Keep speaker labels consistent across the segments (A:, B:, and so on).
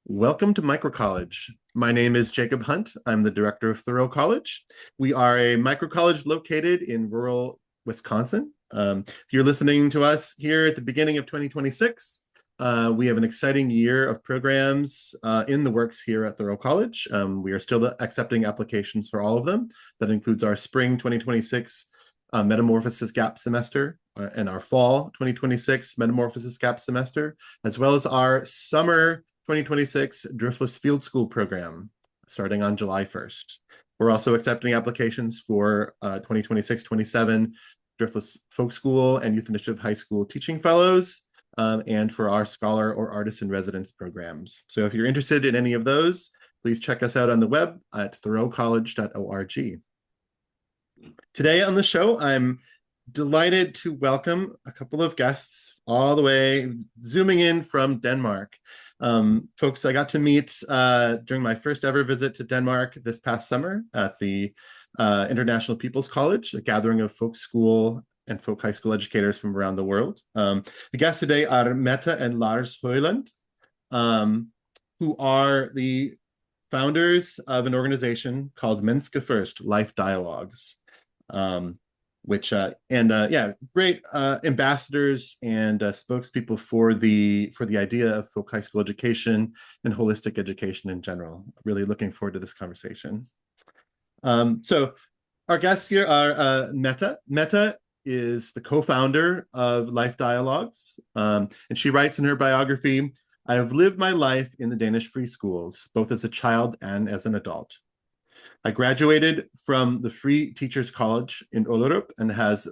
A: Welcome to Microcollege. My name is Jacob Hunt. I'm the director of Thoreau College. We are a microcollege located in rural Wisconsin. If you're listening to us here at the beginning of 2026, we have an exciting year of programs in the works here at Thoreau College. We are still accepting applications for all of them. That includes our spring 2026 metamorphosis gap semester and our fall 2026 metamorphosis gap semester, as well as our summer 2026 Driftless Field School program starting on July 1st. We're also accepting applications for 2026-27 Driftless Folk School and Youth Initiative High School Teaching Fellows, and for our Scholar or Artist in Residence programs. So if you're interested in any of those, please check us out on the web at thoreaucollege.org. Today on the show, I'm delighted to welcome a couple of guests all the way zooming in from Denmark. Folks I got to meet during my first ever visit to Denmark this past summer at the International People's College, a gathering of folk school and folk high school educators from around the world. The guests today are Mette and Lars Højland, who are the founders of an organization called Menneske, Først, LifeDialogues. Great ambassadors and spokespeople for the idea of folk high school education and holistic education in general. Really looking forward to this conversation. So our guests here are Mette. Mette is the co-founder of LifeDialogues, and she writes in her biography, "I have lived my life in the Danish free schools, both as a child and as an adult. I graduated from the Free Teachers College in Ollerup and has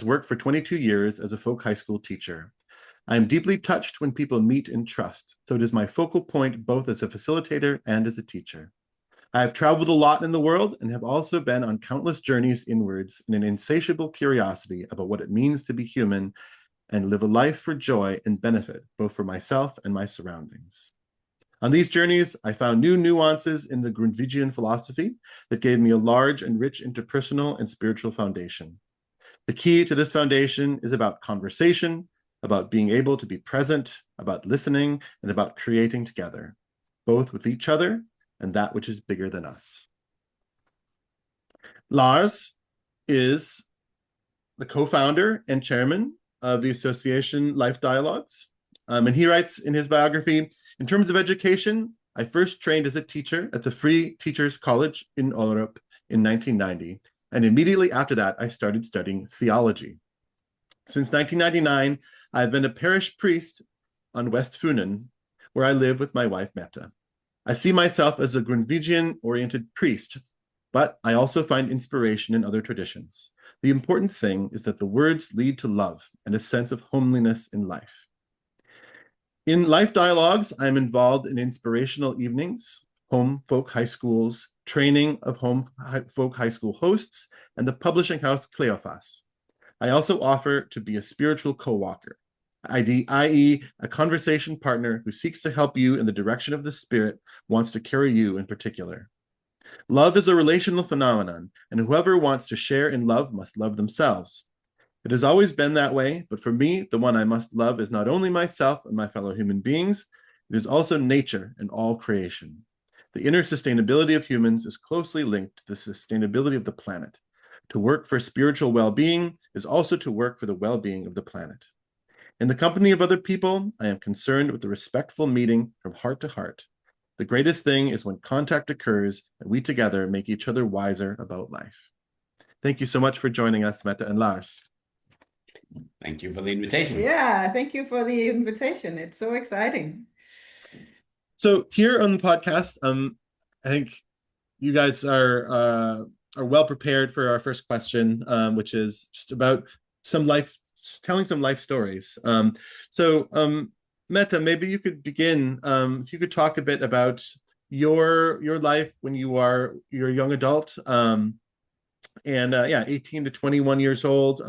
A: worked for 22 years as a folk high school teacher. I am deeply touched when people meet and trust, so it is my focal point both as a facilitator and as a teacher. I have traveled a lot in the world and have also been on countless journeys inwards in an insatiable curiosity about what it means to be human and live a life for joy and benefit, both for myself and my surroundings. On these journeys, I found new nuances in the Grundtvigian philosophy that gave me a large and rich interpersonal and spiritual foundation. The key to this foundation is about conversation, about being able to be present, about listening, and about creating together, both with each other and that which is bigger than us." Lars is the co-founder and chairman of the association LifeDialogues, and he writes in his biography, "In terms of education, I first trained as a teacher at the Free Teachers College in Ollerup in 1990, and immediately after that, I started studying theology. Since 1999, I've been a parish priest on West Funen, where I live with my wife, Mette. I see myself as a Grundtvigian-oriented priest, but I also find inspiration in other traditions. The important thing is that the words lead to love and a sense of homeliness in life. In LifeDialogues, I'm involved in inspirational evenings, home folk high schools, training of home folk high school hosts, and the publishing house Cleophas. I also offer to be a spiritual co-walker, i.e., a conversation partner who seeks to help you in the direction of the Spirit wants to carry you in particular. Love is a relational phenomenon, and whoever wants to share in love must love themselves. It has always been that way, but for me, the one I must love is not only myself and my fellow human beings, it is also nature and all creation. The inner sustainability of humans is closely linked to the sustainability of the planet. To work for spiritual well-being is also to work for the well-being of the planet. In the company of other people, I am concerned with the respectful meeting from heart to heart. The greatest thing is when contact occurs and we together make each other wiser about life." Thank you so much for joining us, Mette and Lars.
B: Thank you for the invitation.
C: Yeah, thank you for the invitation. It's so exciting.
A: So here on the podcast, I think you guys are well prepared for our first question, which is just about telling some life stories. Mette, maybe you could begin. If you could talk a bit about your life when you're a young adult, 18 to 21 years old.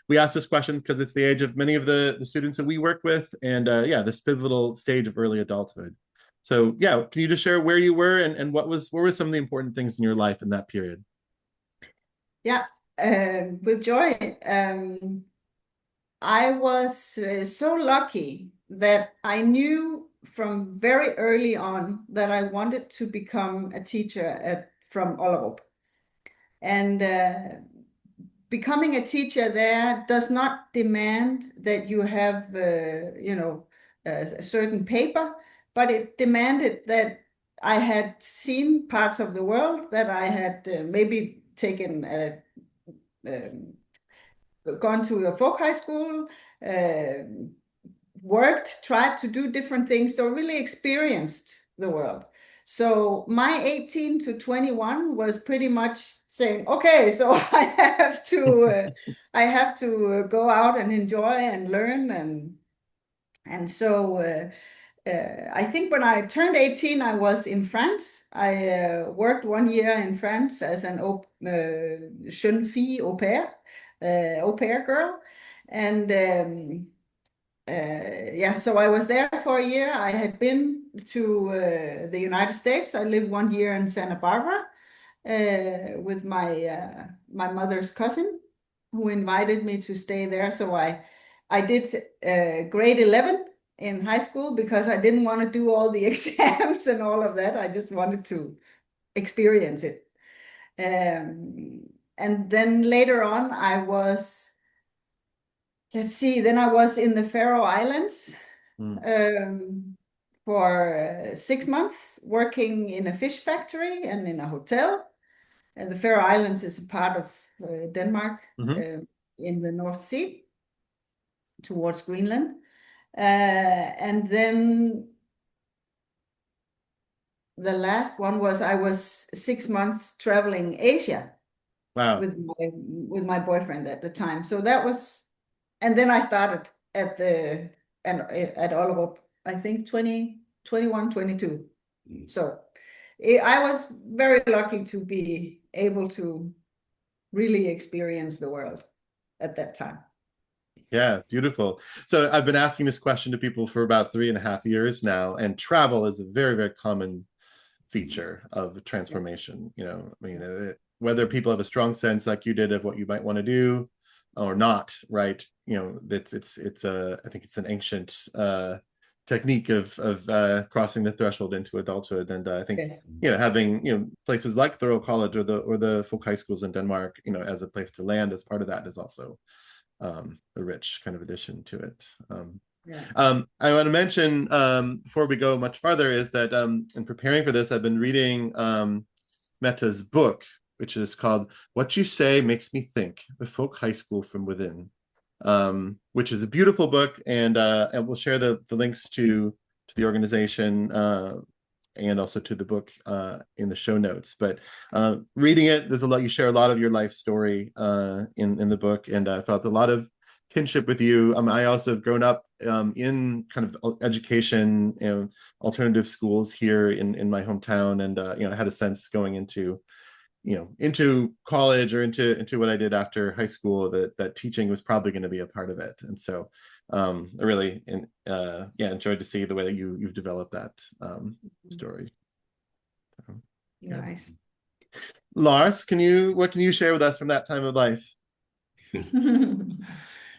A: We asked this question because it's the age of many of the students that we work with, and this pivotal stage of early adulthood. So can you just share where you were and what were some of the important things in your life in that period?
C: Yeah, with joy. I was so lucky that I knew from very early on that I wanted to become a teacher from Ollerup. And becoming a teacher there does not demand that you have, a certain paper, but it demanded that I had seen parts of the world, that I had maybe taken, gone to a folk high school, worked, tried to do different things, so really experienced the world. So my 18 to 21 was pretty much saying, okay, so I have to go out and enjoy and learn, and so I think when I turned 18, I was in France. I worked 1 year in France as an jeune fille au pair girl, and so I was there for a year. I had been to the United States. I lived 1 year in Santa Barbara with my mother's cousin, who invited me to stay there. So I did grade 11 in high school because I didn't want to do all the exams and all of that. I just wanted to experience it. And then later on, I was in the Faroe Islands for 6 months, working in a fish factory and in a hotel. And the Faroe Islands is a part of Denmark, in the North Sea towards Greenland. And then the last one was I was 6 months traveling Asia.
A: Wow.
C: with my boyfriend at the time. So that was, and then I started at Ollerup, I think 21, 22. So I was very lucky to be able to really experience the world at that time.
A: Yeah, beautiful. So I've been asking this question to people for about 3.5 years now, and travel is a very, very common feature of transformation. Whether people have a strong sense like you did of what you might want to do or not, right? I think it's an ancient technique of crossing the threshold into adulthood. And I think, having, places like Thorough College or the folk high schools in Denmark, as a place to land as part of that is also a rich kind of addition to it. I want to mention, before we go much farther, is that in preparing for this, I've been reading Mette's book, which is called What You Say Makes Me Think, The Folk High School from Within, which is a beautiful book, and we'll share the links to the organization and also to the book in the show notes. But reading it, you share a lot of your life story in the book, and I felt a lot of kinship with you. I also have grown up in kind of education, alternative schools here in my hometown, and I had a sense going into college or into what I did after high school that teaching was probably going to be a part of it. And so I really enjoyed to see the way that you've developed that story.
C: Nice.
A: Lars, what can you share with us from that time of life?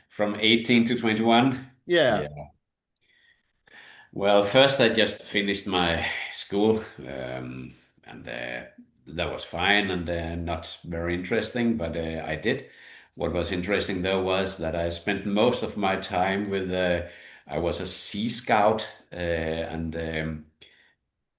B: From 18 to 21?
A: Yeah.
B: Well, first I just finished my school, and that was fine and not very interesting, but I did. What was interesting though was that I spent most of my time with, I was a Sea Scout, and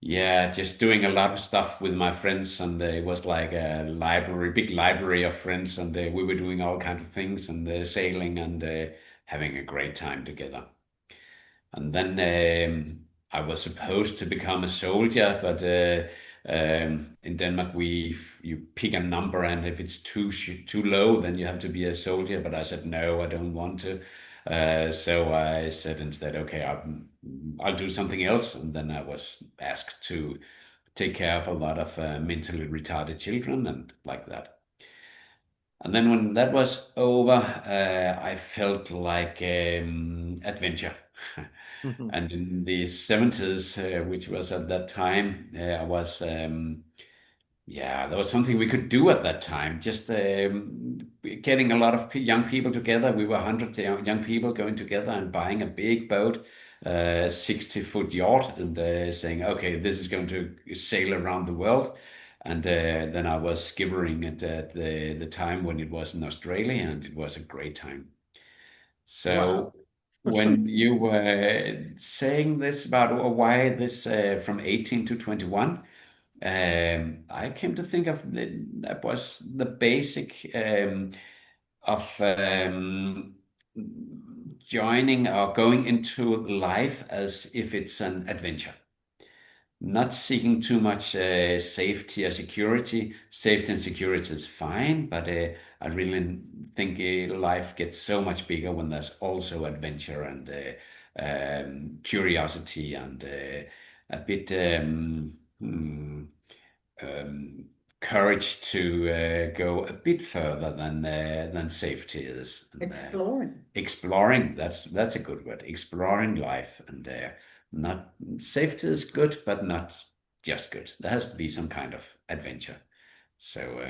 B: just doing a lot of stuff with my friends, and it was like a big library of friends, and we were doing all kinds of things and sailing and having a great time together. And then I was supposed to become a soldier, but in Denmark you pick a number, and if it's too low, then you have to be a soldier. But I said no, I don't want to. So I said instead, okay, I'll do something else. And then I was asked to take care of a lot of mentally retarded children and like that. And then when that was over, I felt like adventure. And in the 70s, which was at that time, I was Yeah, there was something we could do at that time. Just getting a lot of young people together. We were 100 young people going together and buying a big boat, 60-foot yacht, and saying, "Okay, this is going to sail around the world." And then I was skippering it at the time when it was in Australia, and it was a great time.
A: Wow.
B: So when you were saying this about why this from 18 to 21. I came to think of that was the basic of joining or going into life as if it's an adventure, not seeking too much safety or security. Safety and security is fine, but I really think life gets so much bigger when there's also adventure and curiosity and a bit um, courage to go a bit further than safety is. And,
C: Exploring.
B: exploring, that's a good word. Exploring life, and not safety is good, but not just good. There has to be some kind of adventure. So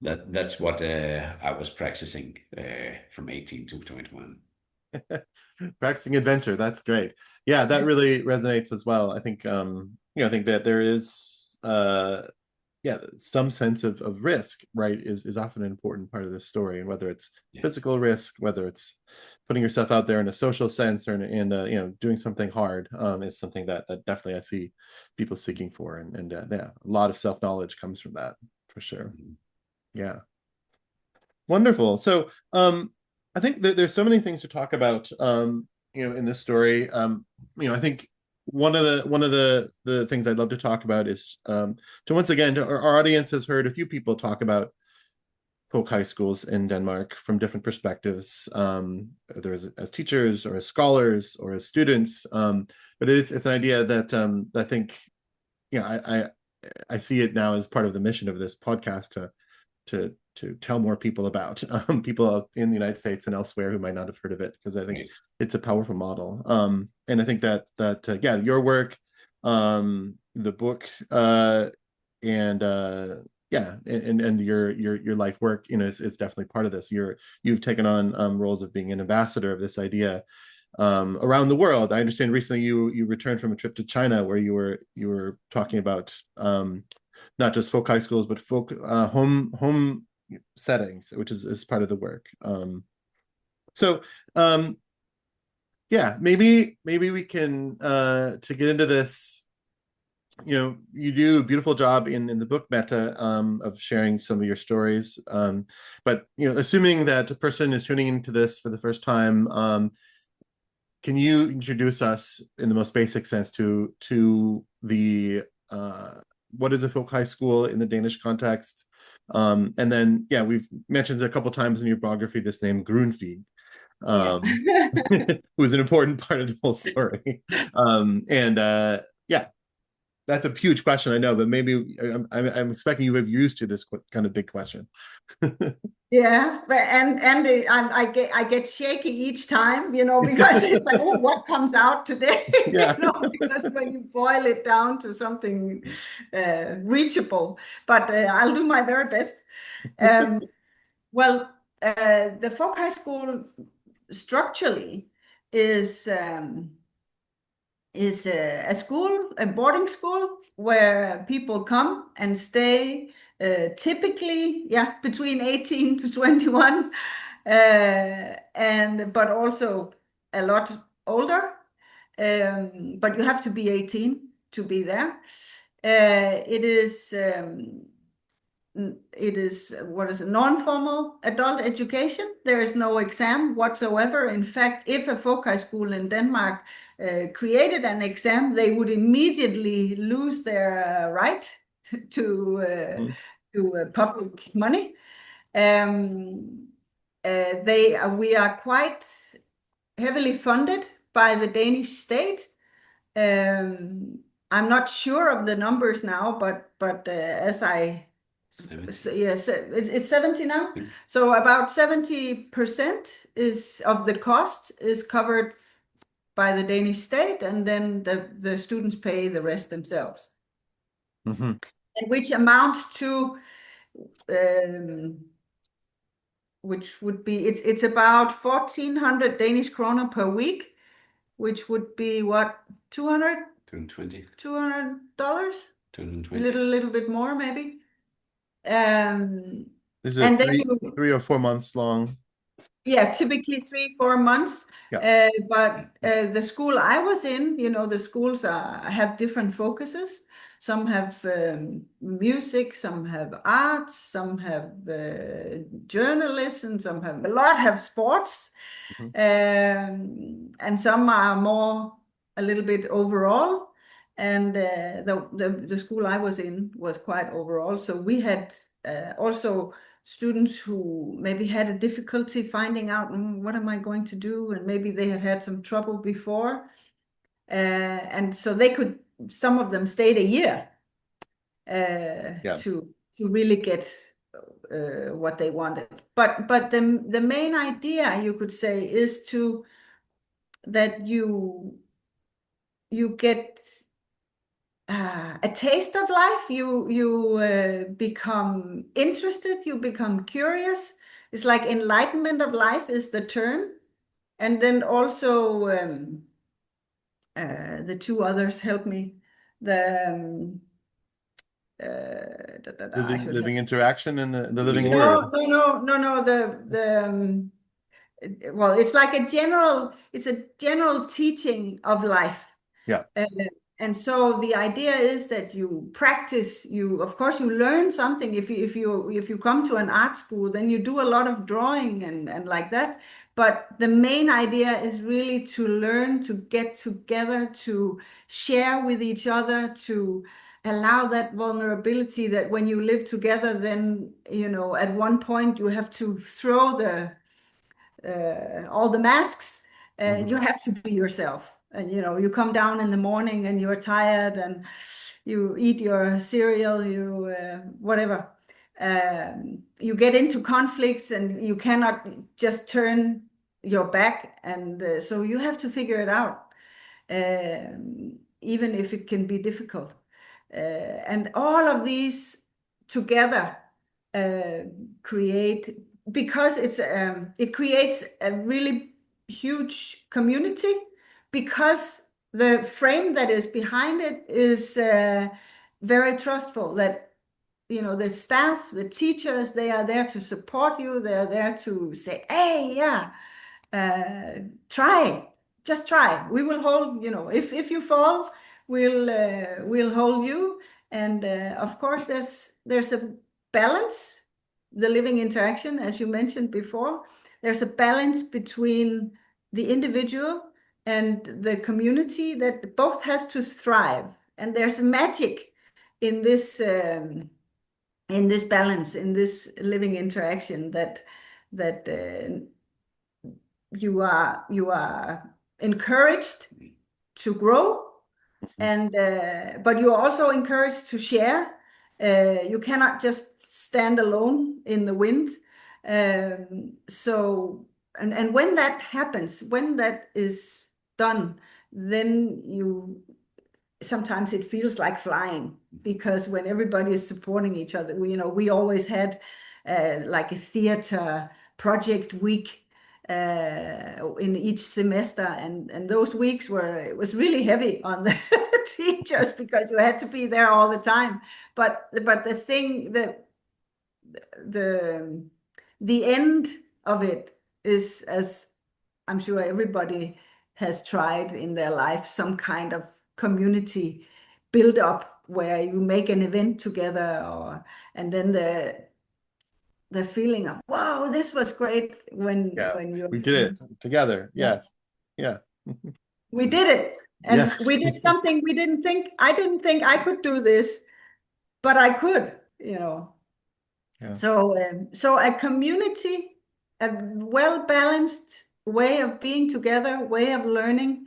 B: that's what I was practicing from 18 to 21.
A: Practicing adventure, that's great. Yeah, that really resonates as well. I think I think that there is some sense of risk, right, is often an important part of this story. And whether it's physical risk, whether it's putting yourself out there in a social sense, or in doing something hard, is something that definitely I see people seeking for. And a lot of self-knowledge comes from that, for sure. Yeah. Wonderful. So I think that there's so many things to talk about in this story. I think one of the things I'd love to talk about is once again, our audience has heard a few people talk about folk high schools in Denmark from different perspectives, either as teachers or as scholars or as students. But it's an idea that I think I see it now as part of the mission of this podcast to tell more people about, people in the United States and elsewhere who might not have heard of it, because I think it's a powerful model. And I think that your work, the book, and your life work, is definitely part of this. You've taken on roles of being an ambassador of this idea around the world. I understand recently you returned from a trip to China where you were talking about not just folk high schools, but folk home settings, which is part of the work. Maybe we can to get into this. You do a beautiful job in the book, Mette, of sharing some of your stories. But assuming that a person is tuning into this for the first time, can you introduce us in the most basic sense to the what is a folk high school in the Danish context? And then, we've mentioned a couple times in your biography this name Grundtvig, who is an important part of the whole story. That's a huge question, I know, but maybe I'm expecting you have used to this kind of big question.
C: Yeah, but I get shaky each time, because it's like, oh, what comes out today?
A: Yeah.
C: Because when you boil it down to something reachable, but I'll do my very best. Well, the folk high school structurally is a school, a boarding school, where people come and stay typically, between 18 to 21, but also a lot older. But you have to be 18 to be there. It is what is a non-formal adult education. There is no exam whatsoever. In fact, if a folk high school in Denmark created an exam, they would immediately lose their right to public money. We are quite heavily funded by the Danish state. I'm not sure of the numbers now, but as I
B: 70.
C: yes, it's 70 now. So about 70% of the cost is covered by the Danish state, and then the students pay the rest themselves.
A: Mm-hmm.
C: and which amount to which would be it's about 1,400 Danish kroner per week, which would be what, 200
B: 220.
C: $200, a
B: 220.
C: little bit more maybe.
A: This is
C: And then
A: 3 or 4 months long.
C: Yeah, typically 3-4 months.
A: Yeah.
C: But the school I was in, the schools have different focuses. Some have music, some have arts, some have journalism, some have a lot have sports, and some are more a little bit overall. And the school I was in was quite overall. So we had also students who maybe had a difficulty finding out what am I going to do, and maybe they had some trouble before, and so some of them stayed a year to really get what they wanted. But the main idea, you could say, is that you get a taste of life. You become interested, you become curious. It's like enlightenment of life is the term. And then also the two others help me. The
A: living interaction and the living word.
C: No. Well, it's like a general teaching of life.
A: Yeah.
C: And so the idea is that you practice. Of course, you learn something. If you come to an art school, then you do a lot of drawing and like that. But the main idea is really to learn, to get together, to share with each other, to allow that vulnerability that when you live together, then at one point you have to throw all the masks. You have to be yourself. And you come down in the morning and you're tired and you eat your cereal, you whatever. You get into conflicts and you cannot just turn your back, and so you have to figure it out, even if it can be difficult. And all of these together because it creates a really huge community, because the frame that is behind it is very trustful, that the staff, the teachers, they are there to support you. They are there to say, hey, yeah, just try. We will hold, if you fall, we'll hold you. And of course, there's a balance, the living interaction, as you mentioned before. There's a balance between the individual and the community that both has to thrive. And there's magic in this balance, in this living interaction, that you are encouraged to grow, and but you're also encouraged to share. You cannot just stand alone in the wind. So when that happens, when that is done, then sometimes it feels like flying, because when everybody is supporting each other, we always had like a theater project week in each semester, and those weeks it was really heavy on the teachers, because you had to be there all the time. But the thing that the end of it is, as I'm sure everybody has tried in their life, some kind of community build up where you make an event together, and then the feeling of, wow, this was great when
A: we did it together. Yes. Yeah.
C: We did it. And we did something I didn't think I could do this, but I could, Yeah. So a community, a well-balanced way of being together, way of learning,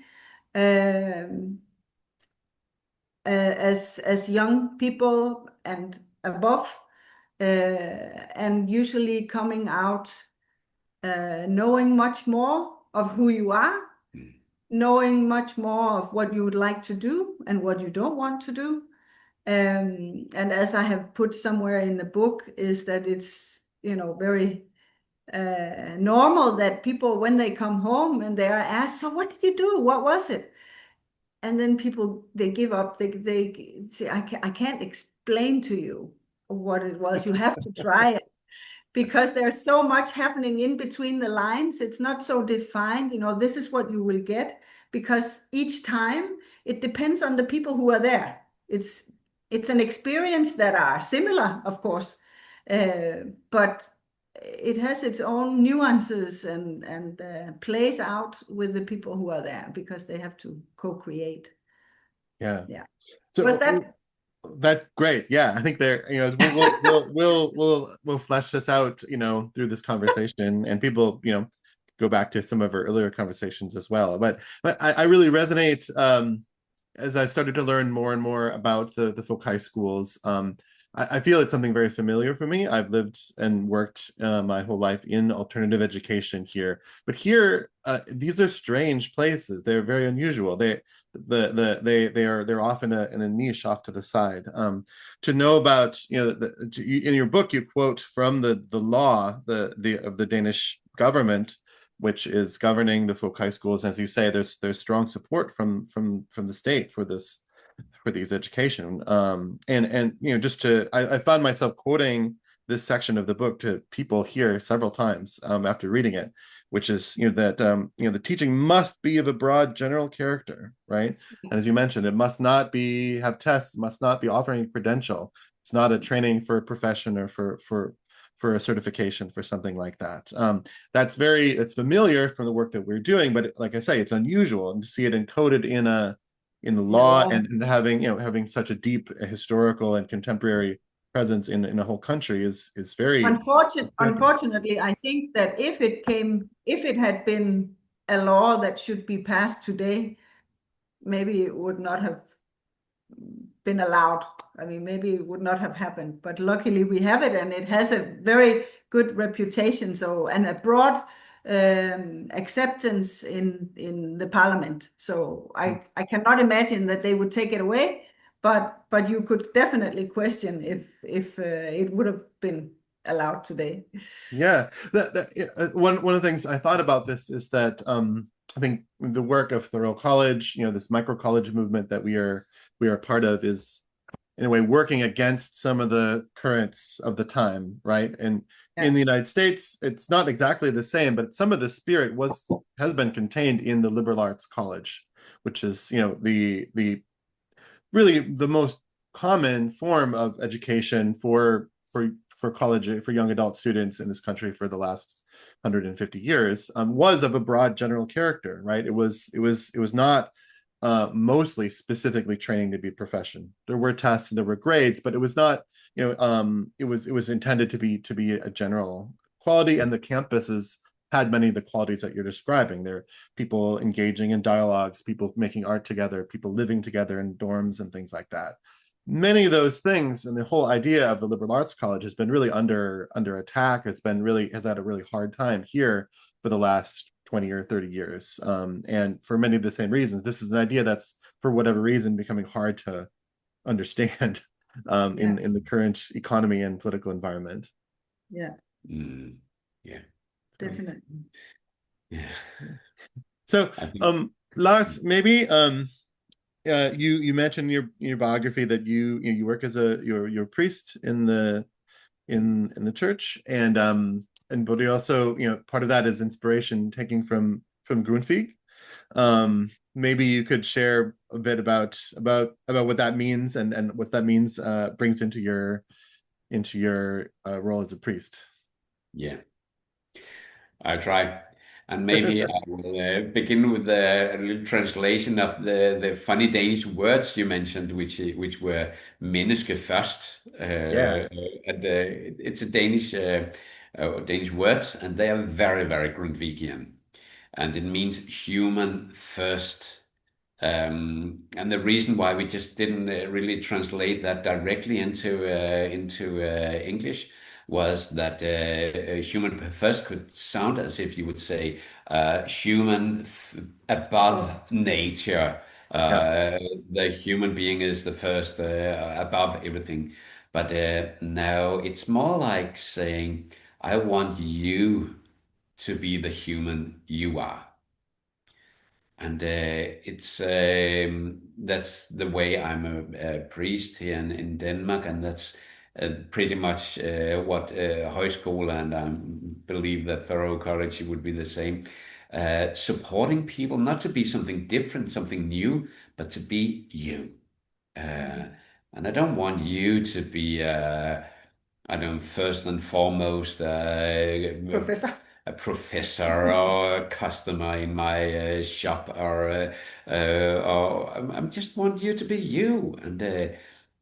C: as young people and above, and usually coming out knowing much more of who you are, knowing much more of what you would like to do and what you don't want to do, And as I have put somewhere in the book, is that it's, very normal that people, when they come home and they are asked, so what did you do? What was it? And then people, they give up. They say, I can't explain to you what it was. You have to try it, because there's so much happening in between the lines. It's not so defined, this is what you will get, because each time it depends on the people who are there. It's an experience that are similar, of course, but it has its own nuances and plays out with the people who are there, because they have to co-create.
A: Yeah.
C: Yeah.
A: So
C: Was that?
A: that's great. Yeah, I think there, we'll flesh this out, through this conversation, and people, go back to some of our earlier conversations as well. But I really resonate as I've started to learn more and more about the folk high schools. I feel it's something very familiar for me. I've lived and worked my whole life in alternative education here, but here these are strange places. They're very unusual. They're often in a niche off to the side. To know about, in your book you quote from the law of the Danish government, which is governing the folk high schools. As you say, there's strong support from the state for these education. And I found myself quoting this section of the book to people here several times after reading it, which is that the teaching must be of a broad general character, right? And as you mentioned, it must not have tests, must not be offering a credential. It's not a training for a profession or for a certification for something like that. It's familiar from the work that we're doing, but like I say, it's unusual, and to see it encoded in the law, and having such a deep historical and contemporary presence in a whole country is very
C: unfortunately. I think that if it had been a law that should be passed today, maybe it would not have been allowed. I mean, maybe it would not have happened, but luckily we have it, and it has a very good reputation, and a broad acceptance in the parliament. So I cannot imagine that they would take it away, but you could definitely question if it would have been allowed today.
A: Yeah, one of the things I thought about this is that I think the work of Thoreau College, this micro college movement that we are part of, is in a way working against some of the currents of the time, right? And in the United States, it's not exactly the same, but some of the spirit has been contained in the liberal arts college, which is the really the most common form of education for college, for young adult students in this country for the last 150 years, was of a broad general character, right? It was not mostly specifically training to be a profession. There were tests and there were grades, but it was not, it was intended to be a general quality, and the campuses had many of the qualities that you're describing. There are people engaging in dialogues, people making art together, people living together in dorms and things like that. Many of those things, and the whole idea of the liberal arts college has been really under attack, has had a really hard time here for the last 20 or 30 years. And for many of the same reasons, this is an idea that's, for whatever reason, becoming hard to understand in the current economy and political environment.
C: Yeah.
B: Yeah.
C: Definitely.
B: Yeah.
A: So, Lars, maybe you mentioned in your biography that you work as you're a priest in the church, but you also, part of that is inspiration taking from Grundtvig. Maybe you could share a bit about what that means, and what that means brings into your role as a priest.
B: Yeah, I try. And maybe I will begin with a little translation of the funny Danish words you mentioned, which were Menneske, Først. And it's a Danish words, and they are very, very Grundtvigian. And it means human first. And the reason why we just didn't really translate that directly into English was that human first could sound as if you would say human above nature, The human being is the first, above everything. But now it's more like saying, I want you to be the human you are. And it's that's the way. I'm a priest here in Denmark, and that's pretty much what Højskole, and I believe that Thorough College would be the same. Supporting people not to be something different, something new, but to be you. And I don't want you to be, I don't, first and foremost,
C: Professor.
B: a professor or a customer in my shop, or I just want you to be you, and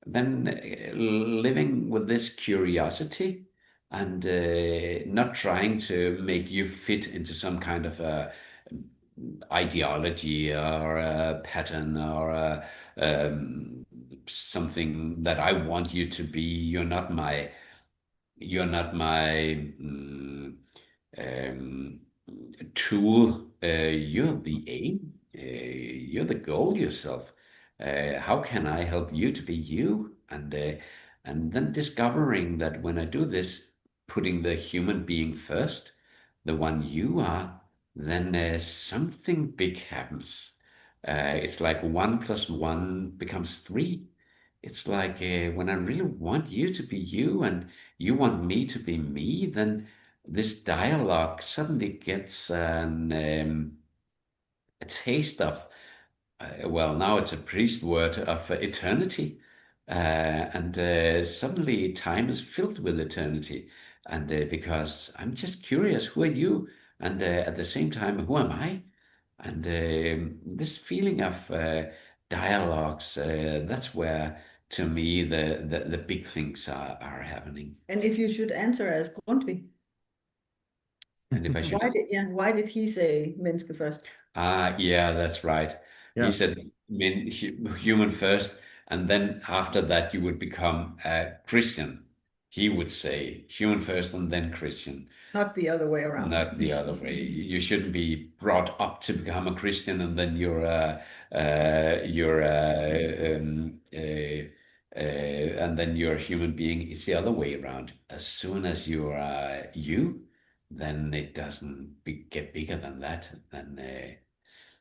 B: then living with this curiosity, and not trying to make you fit into some kind of a ideology or a pattern, or something that I want you to be. You're not my um, tool. You're the aim. You're the goal yourself. How can I help you to be you? And then discovering that when I do this, putting the human being first, the one you are, then something big happens. It's like 1 + 1 becomes 3. It's like when I really want you to be you, and you want me to be me, then this dialogue suddenly gets a taste of, well, now it's a priest word, of eternity. And suddenly time is filled with eternity. And because I'm just curious, who are you? And at the same time, who am I? And this feeling of dialogues, that's where, to me, the big things are happening.
C: And if you should answer as Grundtvig,
B: And if I should,
C: why did he say Menneske first?
B: yeah, that's right.
A: Yeah.
B: He said human first, and then after that you would become a Christian. He would say human first and then Christian.
C: Not the other way around.
B: Not the other way. You shouldn't be brought up to become a Christian, and then and then you're a human being. It's the other way around. As soon as you are you, then it doesn't get bigger than that. Then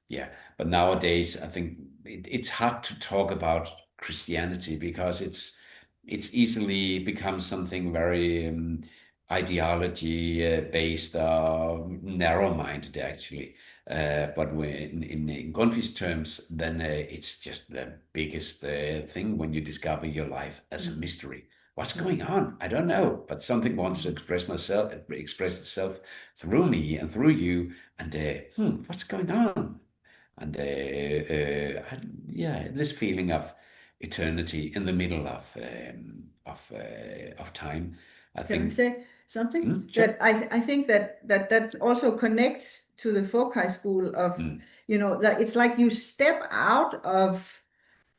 B: yeah. But nowadays, I think it's hard to talk about Christianity, because it's easily become something very ideology based, narrow-minded, actually. But when in Grundtvig's terms, then it's just the biggest thing when you discover your life as a mystery. What's going on? I don't know, but something wants to express itself through me and through you. And what's going on? And yeah, this feeling of eternity in the middle of time. I
C: Can I
B: think.
C: say something?
B: Sure.
C: That I think that also connects to the folk high school of, that it's like you step out of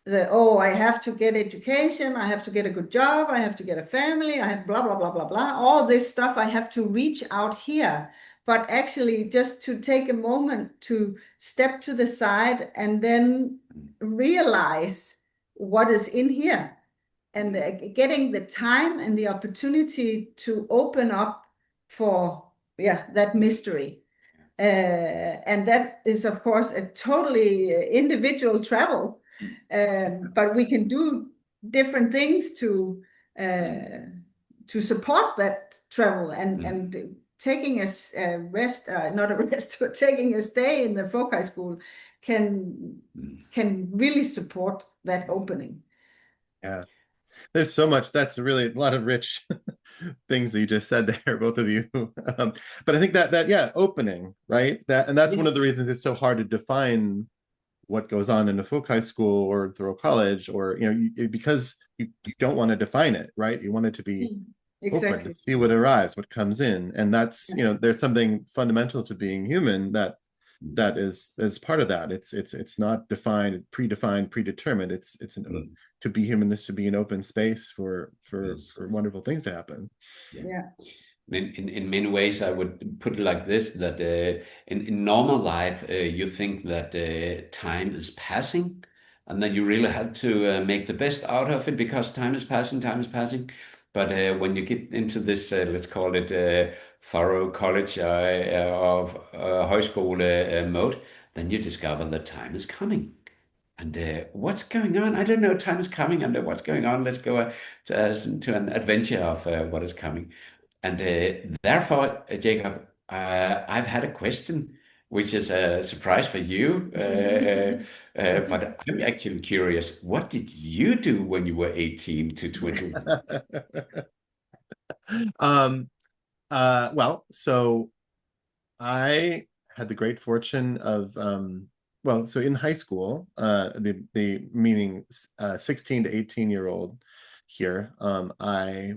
C: I have to get education, I have to get a good job, I have to get a family, I have blah, blah, blah, blah, blah, all this stuff, I have to reach out here. But actually just to take a moment to step to the side and then realize what is in here, and getting the time and the opportunity to open up for that mystery. And that is, of course, a totally individual travel. But we can do different things to support that travel, and taking a rest, not a rest, but taking a stay in the folk high school can really support that opening.
A: Yeah. There's so much. That's really a lot of rich things that you just said there, both of you. But I think that opening, right? That's one of the reasons it's so hard to define what goes on in a folk high school or through a college, or because you don't want to define it, right? You want it to be open, to see what arrives, what comes in, and that's there's something fundamental to being human that is part of that. It's not defined, predefined, predetermined. To be human is to be an open space for wonderful things to happen.
B: Yeah. In many ways, I would put it like this, that in normal life, you think that time is passing, and then you really have to make the best out of it because time is passing, time is passing. But when you get into this, let's call it thorough college of højskole mode, then you discover that time is coming. And what's going on? I don't know. Time is coming, and what's going on? Let's go to an adventure of what is coming. And therefore, Jacob, I've had a question, which is a surprise for you. But I'm actually curious. What did you do when you were 18 to 21?
A: Well, so I had the great fortune of well, so in high school, the meaning 16 to 18-year-old here, I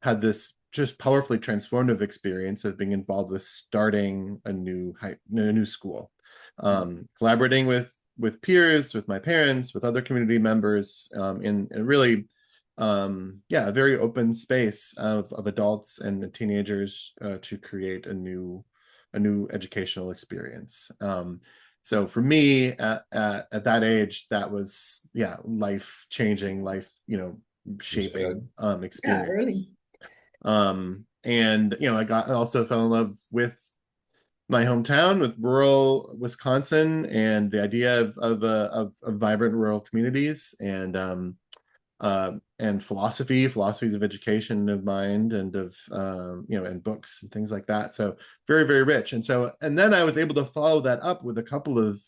A: had this just powerfully transformative experience of being involved with starting a new school, collaborating with peers, with my parents, with other community members, in a really a very open space of adults and teenagers to create a new educational experience. So for me at that age, that was life changing, life shaping experience. And I also fell in love with my hometown, with rural Wisconsin, and the idea of vibrant rural communities, and philosophies of education, of mind, and of and books and things like that. So very, very rich. And then I was able to follow that up with a couple of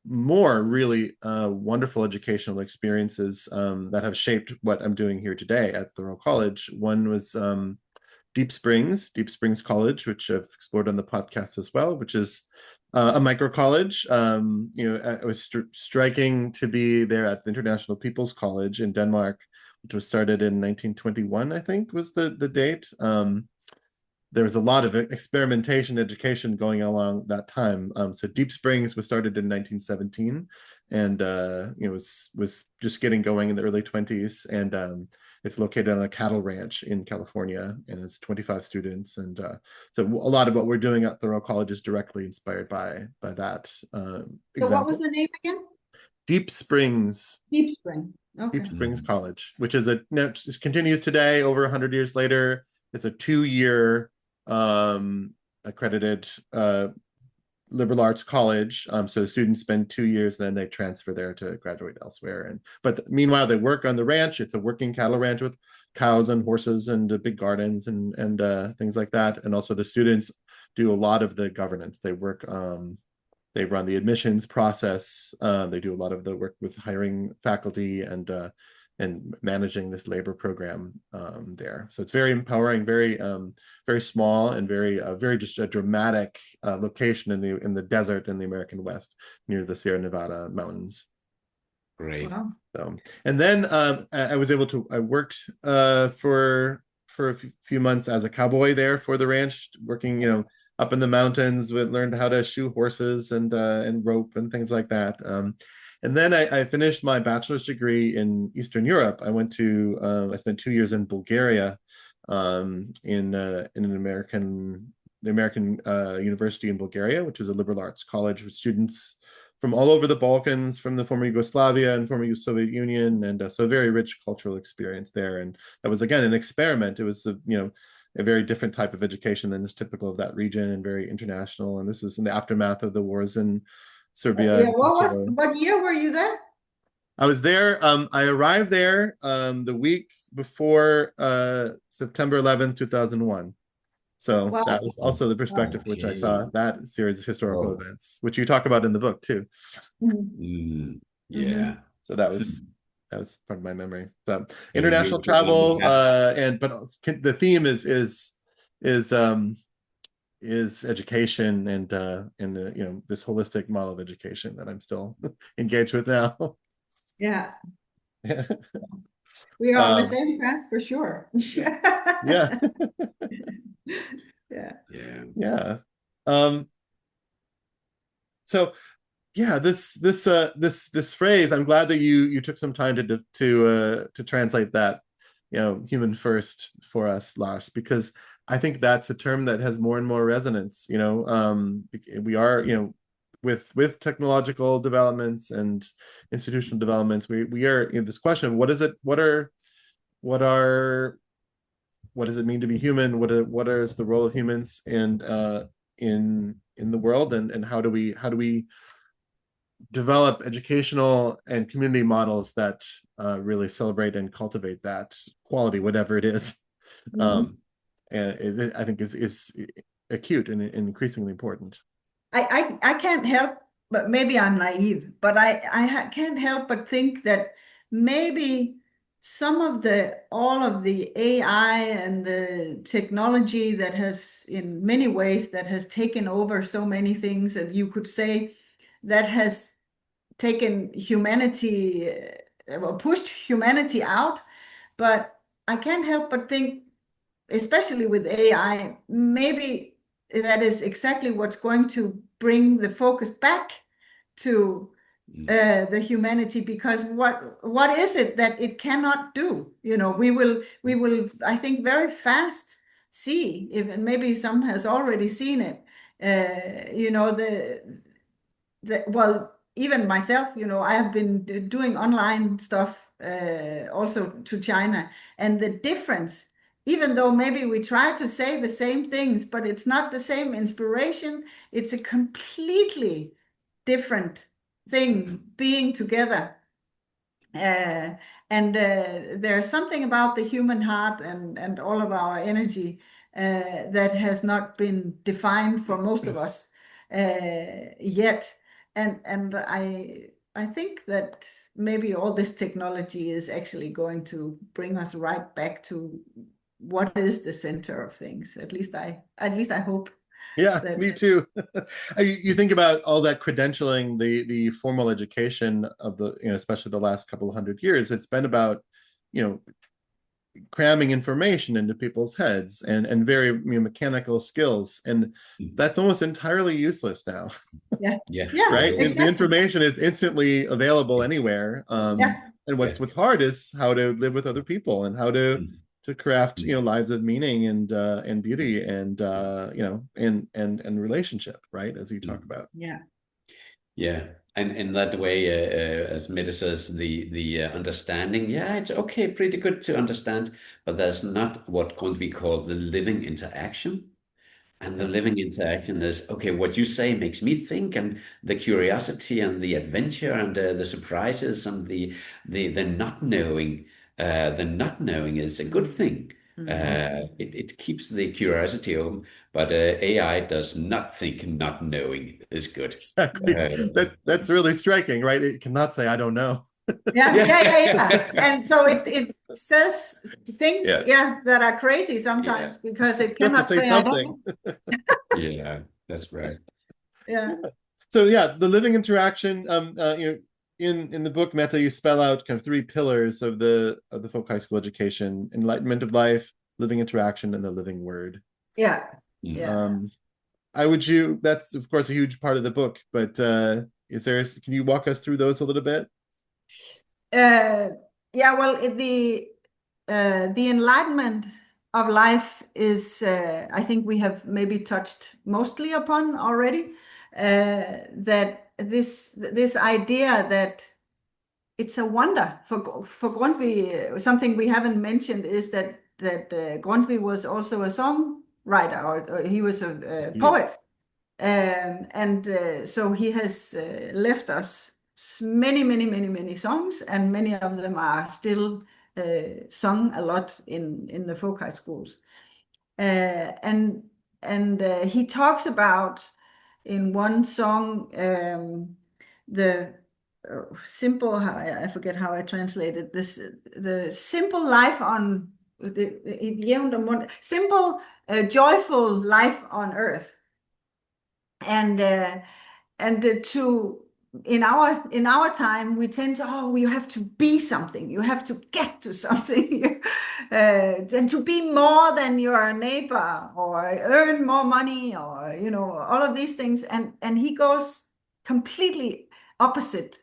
A: more really wonderful educational experiences that have shaped what I'm doing here today at Thoreau College. One was Deep Springs College, which I've explored on the podcast as well, which is a micro college. It was striking to be there at the International People's College in Denmark, which was started in 1921, I think was the date. There was a lot of experimentation education going along that time. So Deep Springs was started in 1917, and was just getting going in the early 20s, and it's located on a cattle ranch in California, and it's 25 students. And so a lot of what we're doing at Thoreau College is directly inspired by that
C: So
A: example.
C: what was the name again?
A: Deep Springs.
C: Deep Spring. Okay.
A: Deep Springs College, which is it continues today, over 100 years later. It's a 2-year accredited liberal arts college. So the students spend 2 years, then they transfer there to graduate elsewhere. But meanwhile, they work on the ranch. It's a working cattle ranch with cows and horses and big gardens and things like that. And also the students do a lot of the governance. They work, they run the admissions process. They do a lot of the work with hiring faculty and managing this labor program there. So it's very empowering, very very small, and very just a dramatic location in the desert in the American West near the Sierra Nevada mountains.
B: Great.
C: Wow.
A: So, and then I worked for a few months as a cowboy there for the ranch, working up in the mountains. Learned how to shoe horses and rope and things like that. And then I finished my bachelor's degree in Eastern Europe. I spent 2 years in Bulgaria, in the American university in Bulgaria, which is a liberal arts college with students from all over the Balkans, from the former Yugoslavia and former Soviet Union, and so a very rich cultural experience there. And that was, again, an experiment. It was a very different type of education than is typical of that region, and very international. And this was in the aftermath of the wars in Serbia.
C: Yeah, what year were you there?
A: I was there. I arrived there the week before September 11th, 2001. So
C: Wow.
A: that was also the perspective which I saw that series of historical events, which you talk about in the book too.
B: Yeah.
A: So that was part of my memory. So international travel, but the theme is education and this holistic model of education that I'm still engaged with now.
C: Yeah. We are on the same path for sure.
A: Yeah.
C: Yeah.
A: So yeah, this phrase, I'm glad that you took some time to translate that human first for us, Lars, because I think that's a term that has more and more resonance. We are, with technological developments and institutional developments, we are in this question of what is it, what does it mean to be human? What is the role of humans in the world, and how do we develop educational and community models that really celebrate and cultivate that quality, whatever it is. And I think is acute and increasingly important.
C: I can't help, but maybe I'm naive, but I can't help but think that maybe all of the AI and the technology that has, in many ways, that has taken over so many things, and you could say that has taken humanity, or pushed humanity out. But I can't help but think, especially with AI, maybe that is exactly what's going to bring the focus back to the humanity, because what is it that it cannot do? We will I think very fast see, if maybe some has already seen it, well, even myself, I have been doing online stuff also to China, and the difference, even though maybe we try to say the same things, but it's not the same inspiration. It's a completely different thing being together. And there's something about the human heart and all of our energy that has not been defined for most of us yet. And I think that maybe all this technology is actually going to bring us right back to what is the center of things. At least I hope.
A: Yeah, me too. You think about all that credentialing, the formal education of the, especially the last couple of 100 years, it's been about, cramming information into people's heads and very mechanical skills. And that's almost entirely useless now.
C: Yeah.
A: Right?
C: Exactly.
A: The information is instantly available anywhere. And what's hard is how to live with other people and how to craft lives of meaning and beauty and and relationship, right, as you talk about.
B: And in that way, as Mette says, the understanding, it's okay, pretty good to understand, but there's not what Grundtvig called the living interaction. And the living interaction is, okay, what you say makes me think, and the curiosity and the adventure and the surprises and the not knowing. The not knowing is a good thing. It keeps the curiosity open, but AI does not think not knowing is good.
A: Exactly. That's really striking, right? It cannot say, I don't know.
C: Yeah. And so it says things, that are crazy sometimes because it cannot say something.
B: Yeah, that's right.
C: Yeah.
A: So the living interaction. In the book, Mette, you spell out kind of 3 pillars of the folk high school education: enlightenment of life, living interaction, and the living word.
C: Yeah.
A: That's of course a huge part of the book, but can you walk us through those a little bit?
C: Well, the enlightenment of life is, I think we have maybe touched mostly upon already, that this idea that it's a wonder for Grundtvig. Something we haven't mentioned is that Grundtvig was also a songwriter, or he was a poet, and so he has left us many songs, and many of them are still sung a lot in the folk high schools. And he talks about, in one song, the simple, I forget how I translated this, the simple life on simple joyful life on earth. And in our time, we tend to, you have to be something, you have to get to something, and to be more than your neighbor, or earn more money, or all of these things. And he goes completely opposite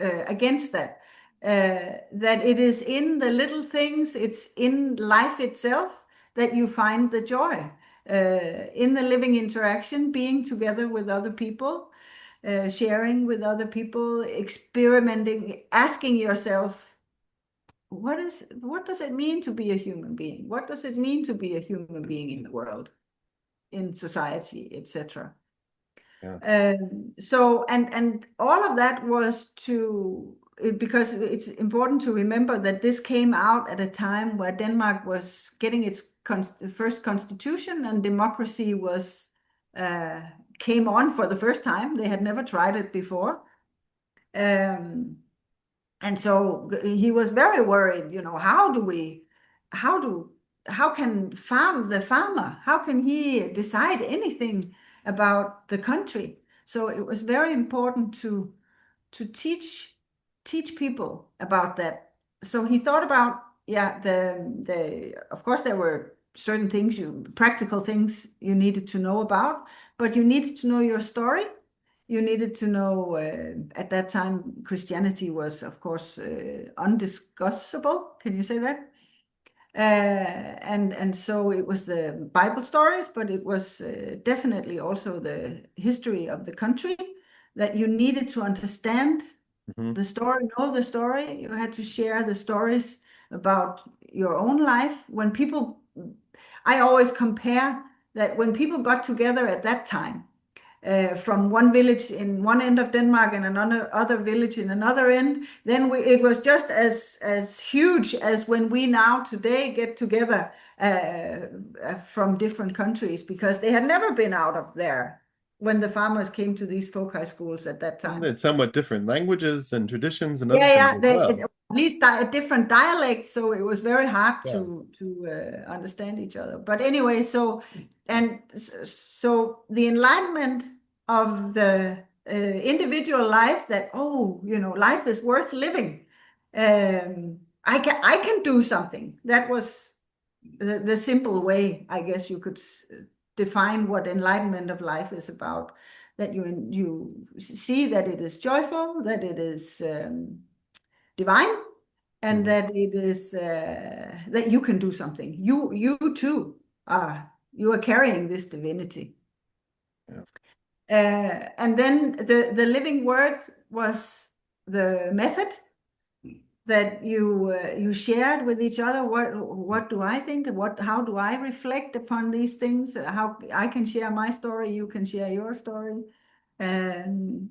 C: against that, that it is in the little things, it's in life itself that you find the joy, in the living interaction, being together with other people, sharing with other people, experimenting, asking yourself, what does it mean to be a human being? What does it mean to be a human being in the world, in society, etc.?
A: Yeah.
C: So and all of that was because it's important to remember that this came out at a time where Denmark was getting its first constitution, and democracy was came on for the first time. They had never tried it before. And so he was very worried, how can the farmer, how can he decide anything about the country? So it was very important to teach people about that. So he thought about, of course there were certain things, practical things you needed to know about, but you needed to know your story. You needed to know, at that time, Christianity was, of course, undiscussable. Can you say that? And so it was the Bible stories, but it was definitely also the history of the country that you needed to understand the story, know the story. You had to share the stories about your own life. I always compare that when people got together at that time, from one village in one end of Denmark and another other village in another end, then it was just as huge as when we now today get together from different countries, because they had never been out of there when the farmers came to these folk high schools at that time.
A: It's somewhat different languages and traditions and other things as well.
C: At least a different dialect, so it was very hard to understand each other. But anyway, so the enlightenment of the individual life, that life is worth living. I can do something. That was the simple way, I guess you could define what enlightenment of life is about. That you see that it is joyful, that it is divine, and that it is that you can do something. You too you are carrying this divinity. And then the living word was the method that you shared with each other. What do I think? How do I reflect upon these things? How I can share my story, you can share your story, and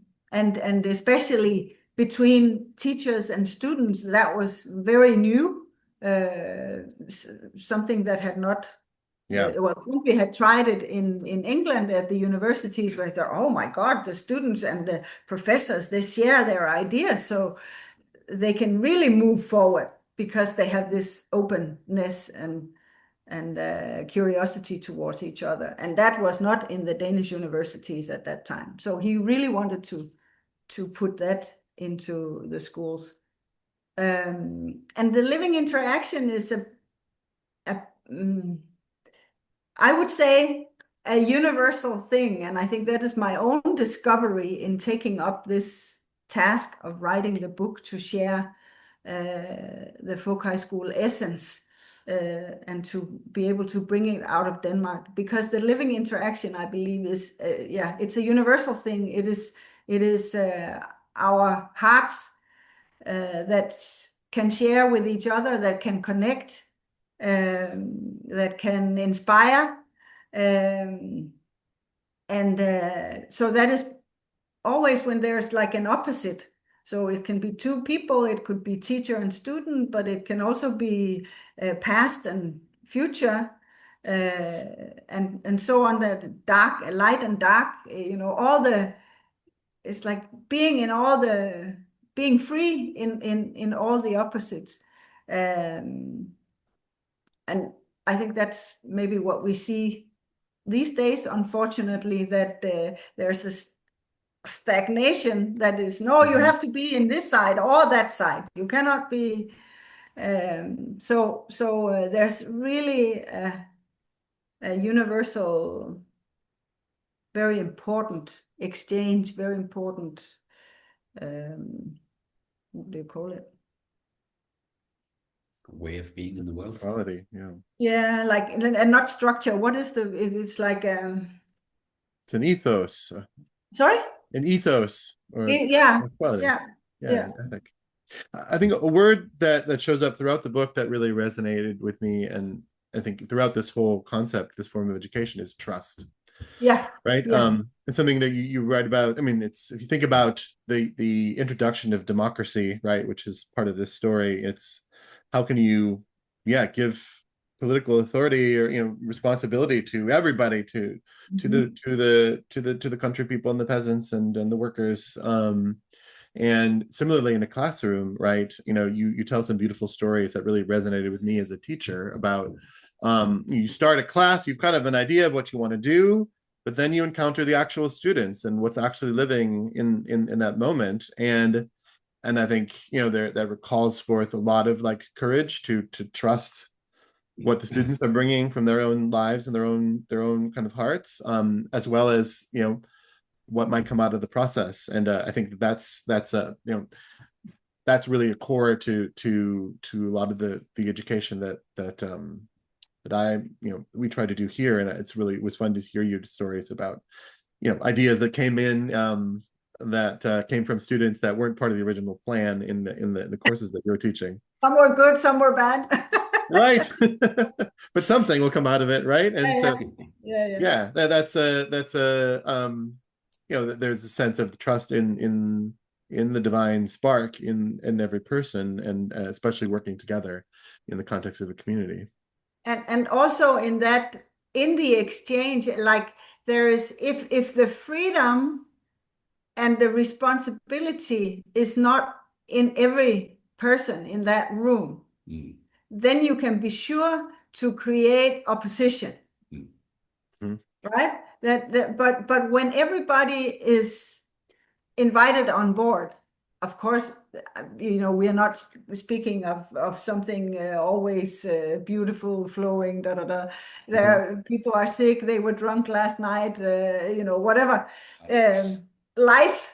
C: especially between teachers and students, that was very new, something that had not. Grundtvig had tried it in England at the universities, where they thought, oh my God, the students and the professors, they share their ideas, so they can really move forward because they have this openness and curiosity towards each other. And that was not in the Danish universities at that time. So he really wanted to put that into the schools. And the living interaction is I would say, a universal thing. And I think that is my own discovery in taking up this task of writing the book, to share the folk high school essence, and to be able to bring it out of Denmark, because the living interaction, I believe, is it's a universal thing. It is our hearts that can share with each other, that can connect, that can inspire, so that is always when there's like an opposite. So it can be two people, it could be teacher and student, but it can also be past and future, and so on. That dark, light and dark, it's like being free in all the opposites. And I think that's maybe what we see these days, unfortunately, that there's a stagnation that is, no, you have to be in this side or that side. You cannot be. So there's really a universal, very important exchange, very important, what do you call it?
B: way of being in the world.
A: Quality, yeah.
C: Yeah, like, and not structure. What is it's like
A: It's an ethos.
C: Sorry?
A: An ethos or
C: Yeah,
A: quality.
C: yeah, yeah.
A: An ethic. I think a word that shows up throughout the book that really resonated with me, and I think throughout this whole concept, this form of education, is trust.
C: Yeah.
A: Right.
C: Yeah.
A: It's something that you write about. I mean, it's, if you think about the introduction of democracy, right, which is part of this story, it's how can you, give political authority or responsibility to everybody, to the country people and the peasants and the workers. And similarly in a classroom, right, you tell some beautiful stories that really resonated with me as a teacher about you start a class, you've kind of an idea of what you want to do, but then you encounter the actual students and what's actually living in that moment. And I think, that calls forth a lot of like courage to trust what the students are bringing from their own lives and their own kind of hearts, as well as, what might come out of the process. And I think that's really a core to a lot of the education that I, we try to do here. And it was fun to hear your stories about, ideas that came in, that came from students that weren't part of the original plan in the courses that you were teaching.
C: Some were good, some were bad.
A: Right. But something will come out of it, right? And that's there's a sense of trust in the divine spark in every person, and especially working together in the context of a community.
C: And also in the exchange, like there is, if the freedom and the responsibility is not in every person in that room, then you can be sure to create opposition, right? But when everybody is invited on board, of course, we are not speaking of something always beautiful, flowing, da da da. There, people are sick. They were drunk last night. Whatever. Life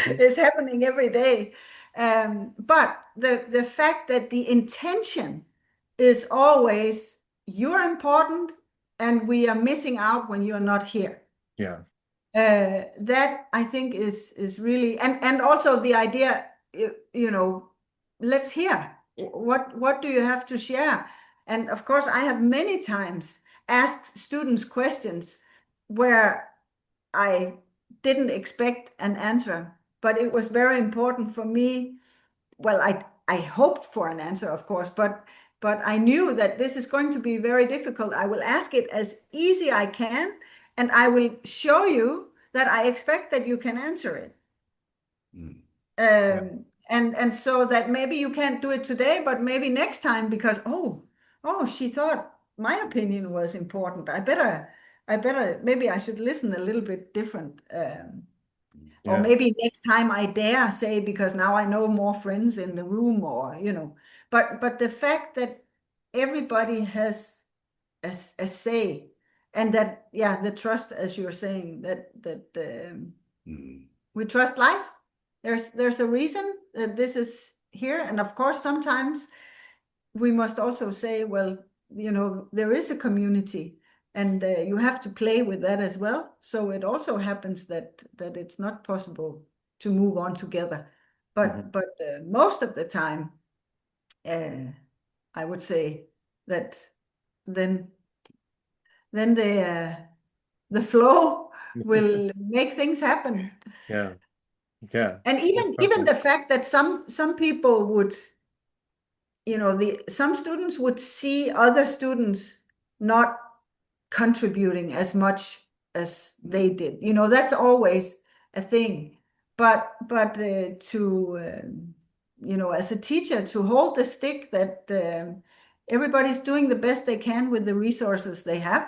C: is happening every day. But the fact that the intention is always, you're important, and we are missing out when you're not here.
A: Yeah.
C: That I think is really, and also the idea, let's hear what do you have to share. And of course, I have many times asked students questions where I didn't expect an answer, but it was very important for me. Well, I hoped for an answer, of course, but I knew that this is going to be very difficult. I will ask it as easy I can, and I will show you that I expect that you can answer it. And so that maybe you can't do it today, but maybe next time, because she thought my opinion was important. I better maybe I should listen a little bit different. Or maybe next time I dare say, because now I know more friends in the room, or but the fact that everybody has a say. And that, the trust, as you're saying, that we trust life. There's a reason that this is here. And of course, sometimes we must also say, well, there is a community, and you have to play with that as well. So it also happens that it's not possible to move on together. But most of the time, I would say that then the flow will make things happen.
A: Yeah.
C: And even the fact that some people would, some students would see other students not contributing as much as they did. That's always a thing. But to as a teacher, to hold the stick that everybody's doing the best they can with the resources they have.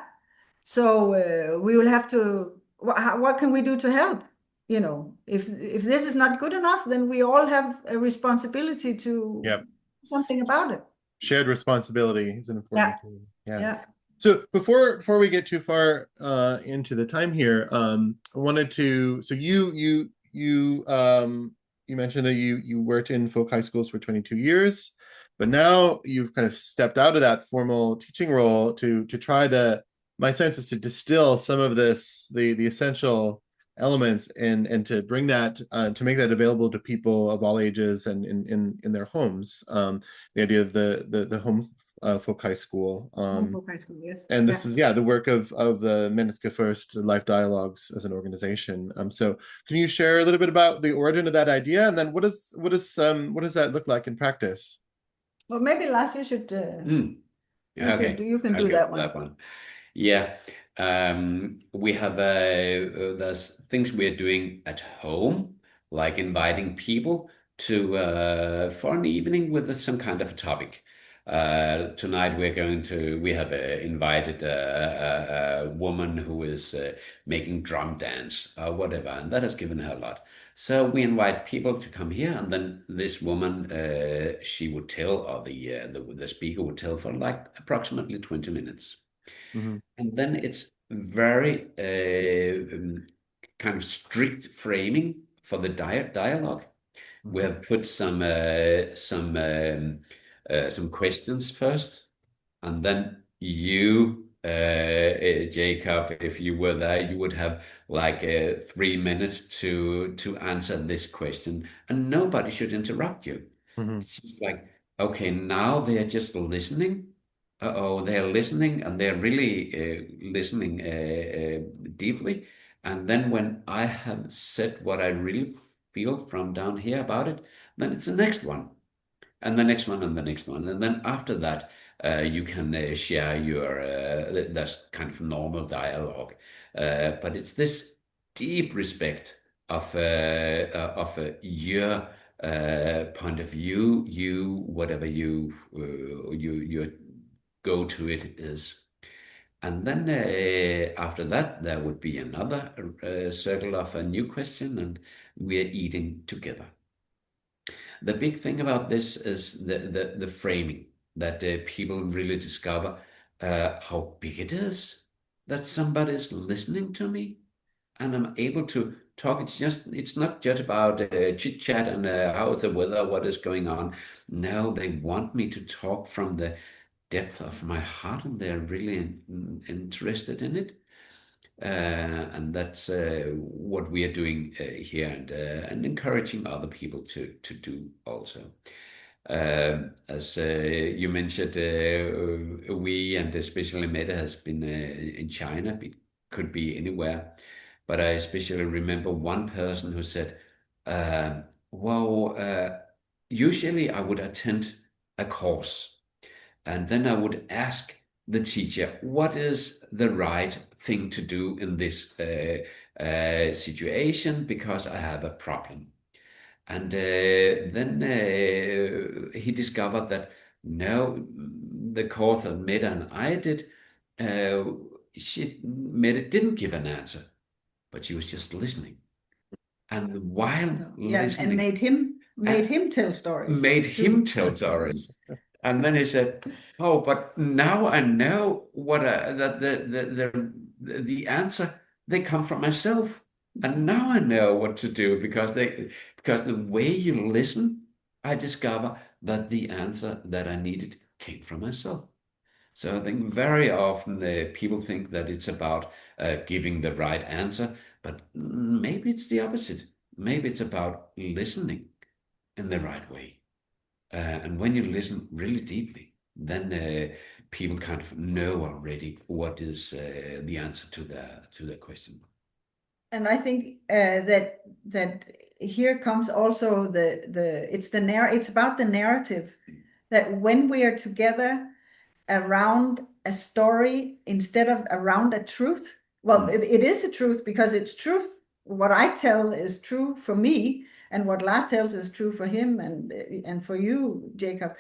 C: So we will have to, what can we do to help? If this is not good enough, then we all have a responsibility to do something about it.
A: Shared responsibility is an important thing.
C: Yeah.
A: So before we get too far into the time here, I wanted to, so you mentioned that you worked in folk high schools for 22 years. But now you've kind of stepped out of that formal teaching role to try to, my sense is to distill some of this, the essential elements, and to bring that to make that available to people of all ages and in their homes. The idea of the home folk high school.
C: Folk high school, yes.
A: And this is the work of the Menneske, Først, LifeDialogues as an organization. So can you share a little bit about the origin of that idea, and then what does that look like in practice?
C: Well, maybe Lars, you should.
B: Okay,
C: You can
B: I'll
C: do
B: go
C: that
B: for
C: one.
B: that one. Yeah, we have there's things we're doing at home, like inviting people to for an evening with some kind of a topic. Tonight we have invited a woman who is making drum dance or whatever, and that has given her a lot. So we invite people to come here, and then this woman, she would tell, or the speaker would tell for like approximately 20 minutes.
A: Mm-hmm.
B: And then it's very kind of strict framing for the dialogue. We have put some questions first, and then you, Jacob, if you were there, you would have like 3 minutes to answer this question, and nobody should interrupt you.
A: Mm-hmm.
B: It's just like, okay, now they are just listening. They're listening, and they're really listening deeply. And then when I have said what I really feel from down here about it, then it's the next one, and the next one, and the next one. And then after that, you can share your, that's kind of normal dialogue. But it's this deep respect of your point of view, whatever your go to it is. And then after that, there would be another circle of a new question, and we're eating together. The big thing about this is the framing, that people really discover how big it is, that somebody is listening to me, and I'm able to talk. It's not just about chit chat and how is the weather, what is going on. No, they want me to talk from the depth of my heart, and they're really interested in it. And that's what we are doing here, and encouraging other people to do also. As you mentioned, we, and especially Mette, has been in China. It could be anywhere, but I especially remember one person who said, well, usually I would attend a course, and then I would ask the teacher, what is the right thing to do in this situation, because I have a problem. And then he discovered that no, the course that Mette and I did, Mette didn't give an answer, but she was just listening. And while listening,
C: and made him tell stories.
B: Made him tell stories. And then he said, "Oh, but now I know what that the answer, they come from myself, and now I know what to do, because the way you listen, I discover that the answer that I needed came from myself." So I think very often people think that it's about giving the right answer, but maybe it's the opposite. Maybe it's about listening in the right way. And when you listen really deeply, then people kind of know already what is the answer to their question.
C: And I think that here comes also it's about the narrative, that when we are together around a story instead of around a truth. Well, it is a truth, because it's truth. What I tell is true for me, and what Lars tells is true for him and for you, Jacob.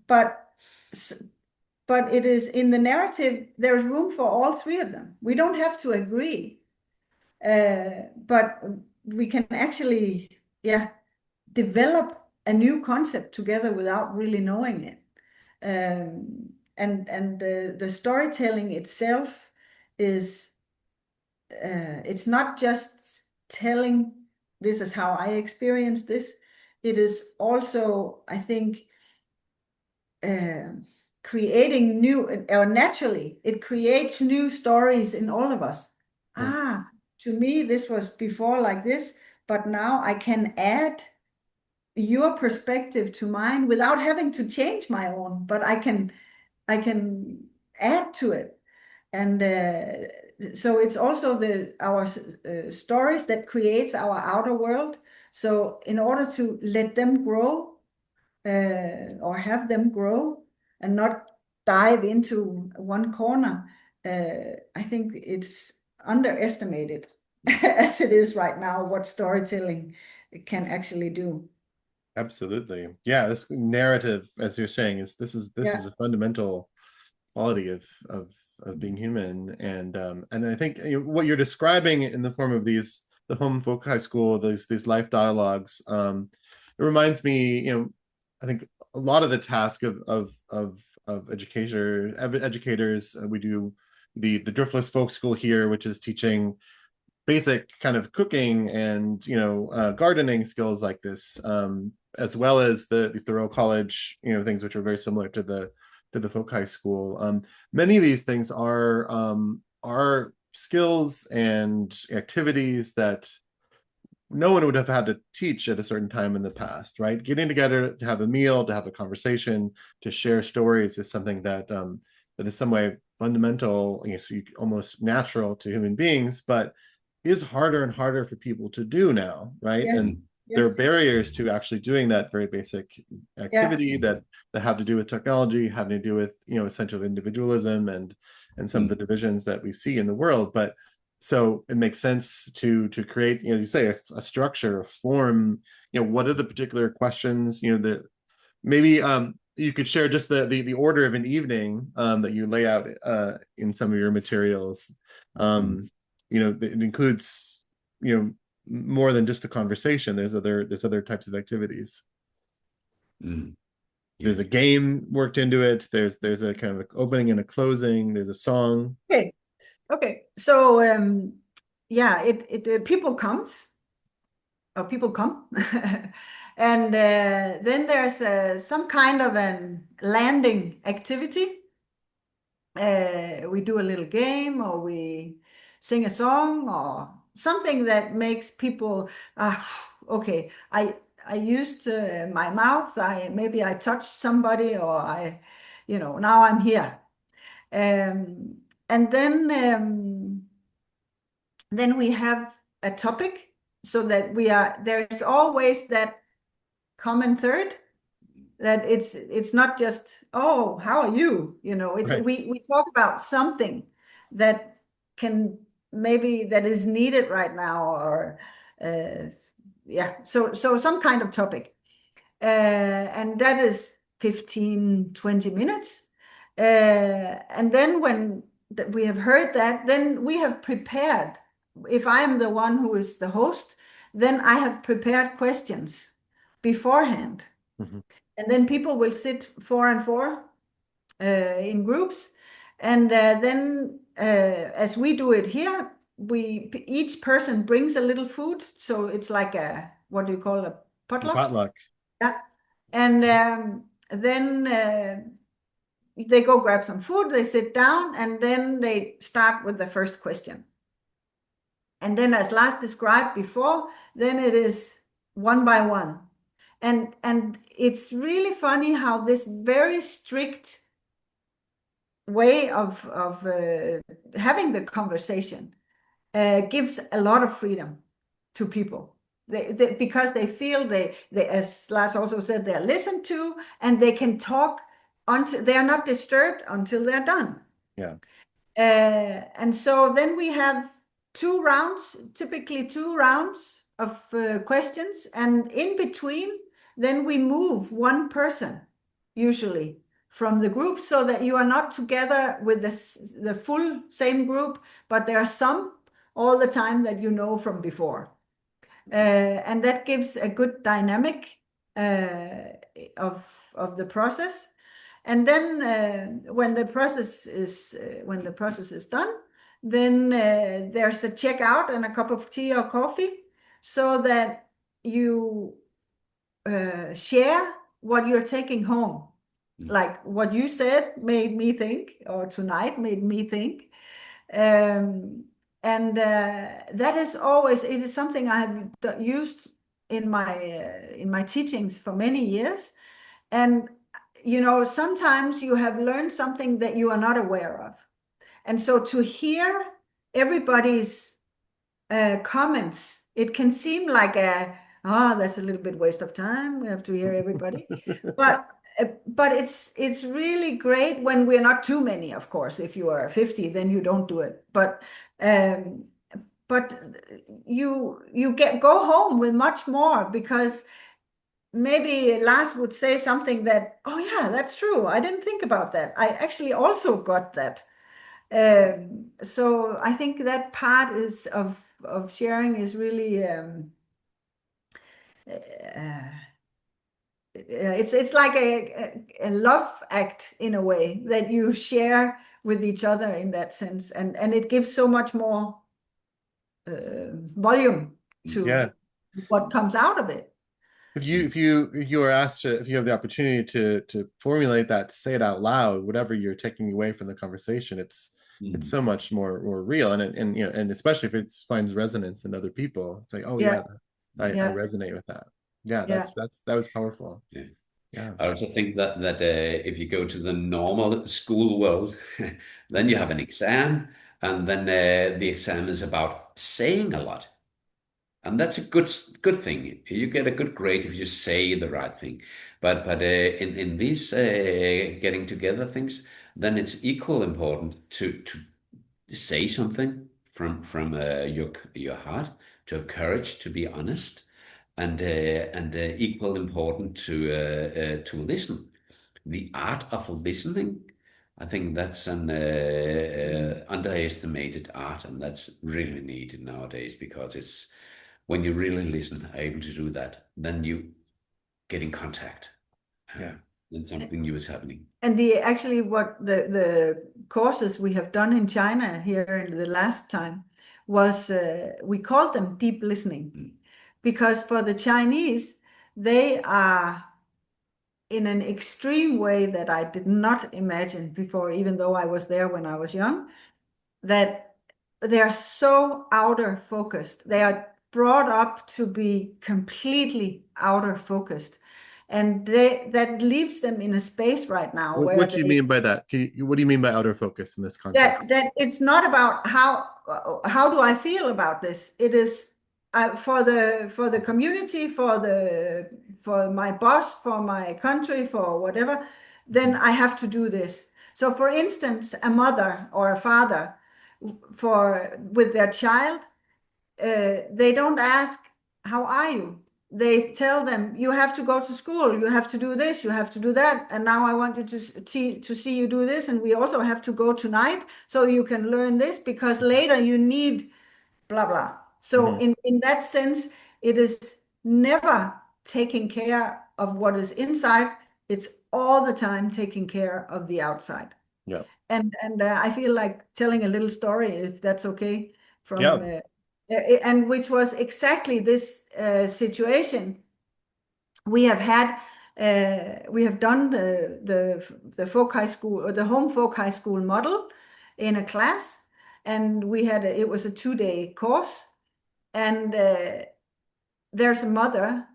C: But it is in the narrative, there's room for all three of them. We don't have to agree, but we can actually, develop a new concept together without really knowing it. And the storytelling itself is, it's not just telling, this is how I experience this. It is also, I think, creating new, or naturally, it creates new stories in all of us. To me, this was before like this, but now I can add your perspective to mine without having to change my own, but I can add to it. And so it's also our stories that creates our outer world. So in order to let them grow, or have them grow and not dive into one corner, I think it's underestimated as it is right now, what storytelling can actually do.
A: Absolutely. Yeah, this narrative, as you're saying, is a fundamental quality of being human. And I think what you're describing in the form of the home folk high school, these life dialogues, it reminds me, I think a lot of the task of educators, we do the Driftless Folk School here, which is teaching basic kind of cooking and gardening skills like this, as well as the Thoreau College things which are very similar to the folk high school. Many of these things are skills and activities that no one would have had to teach at a certain time in the past, right? Getting together to have a meal, to have a conversation, to share stories is something that is some way fundamental, almost natural to human beings, but is harder and harder for people to do now, right?
C: Yes.
A: And there are barriers to actually doing that very basic activity that have to do with technology, having to do with essential individualism and some of the divisions that we see in the world. But so it makes sense to create, you say a structure, a form. What are the particular questions? That maybe you could share just the order of an evening that you lay out in some of your materials. It includes more than just a conversation. There's other types of activities. There's a game worked into it. There's a kind of opening and a closing. There's a song.
C: Okay. So people come, and then there's some kind of an landing activity. We do a little game, or we sing a song, or something that makes people okay, I used my mouth, maybe I touched somebody, or now I'm here. And then we have a topic, so that there's always that common third, that it's not just, oh, how are you? It's
A: Right.
C: we talk about something that that is needed right now, or so some kind of topic, and that is 15-20 minutes, and then when we have heard that, then we have prepared. If I am the one who is the host, then I have prepared questions beforehand. And then people will sit 4 and 4 in groups. And then as we do it here, each person brings a little food. So it's like what do you call a potluck?
A: Potluck.
C: Yeah. And then they go grab some food, they sit down, and then they start with the first question. And then, as Lars described before, then it is one by one. And it's really funny how this very strict way of having the conversation gives a lot of freedom to people. Because they feel they, as Lars also said, they're listened to, and they can talk until they are not disturbed until they're done.
A: Yeah.
C: And so then we have 2 rounds, typically 2 rounds of questions, and in between, then we move one person, usually, from the group, so that you are not together with the full same group, but there are some all the time that you know from before. And that gives a good dynamic of the process. And then when the process is done, then there's a checkout and a cup of tea or coffee, so that you share what you're taking home. Like what you said made me think, or tonight made me think. And that is always, it is something I have used in my teachings for many years. And sometimes you have learned something that you are not aware of. And so to hear everybody's comments, it can seem like that's a little bit waste of time. We have to hear everybody. But it's really great when we're not too many, of course. If you are 50, then you don't do it. But you go home with much more, because maybe Lars would say something that, oh yeah, that's true. I didn't think about that. I actually also got that. So I think that part of sharing is really it's like a love act in a way, that you share with each other in that sense, and it gives so much more volume to what comes out of it.
A: If you are asked to, if you have the opportunity to formulate that, to say it out loud, whatever you're taking away from the conversation, it's so much more real, and especially if it finds resonance in other people. It's like, oh yeah, I resonate with that. Yeah, that was powerful. Yeah.
B: I also think that if you go to the normal school world, then you have an exam, and then the exam is about saying a lot. And that's a good thing. You get a good grade if you say the right thing. But in these getting together things, then it's equal important to say something from your heart, to have courage to be honest, and equal important to listen. The art of listening, I think that's an underestimated art, and that's really needed nowadays, because it's when you really listen, are able to do that, then you get in contact. Then something new is happening.
C: And what the courses we have done in China here in the last time was, we called them deep listening, because for the Chinese, they are in an extreme way that I did not imagine before, even though I was there when I was young, that they are so outer focused. They are brought up to be completely outer focused, and that leaves them in a space right now.
A: What do you mean by that? What do you mean by outer focus in this context?
C: That it's not about how do I feel about this. It is for the community, for my boss, for my country, for whatever. Then I have to do this. So, for instance, a mother or a father with their child, they don't ask, how are you? They tell them, you have to go to school, you have to do this, you have to do that, and now I want you to see you do this, and we also have to go tonight so you can learn this, because later you need blah blah. So in that sense, it is never taking care of what is inside. It's all the time taking care of the outside.
A: Yeah.
C: And I feel like telling a little story, if that's okay, from and which was exactly this situation. We have done the folk high school, or the home folk high school model in a class, and it was a 2-day course, and there's a mother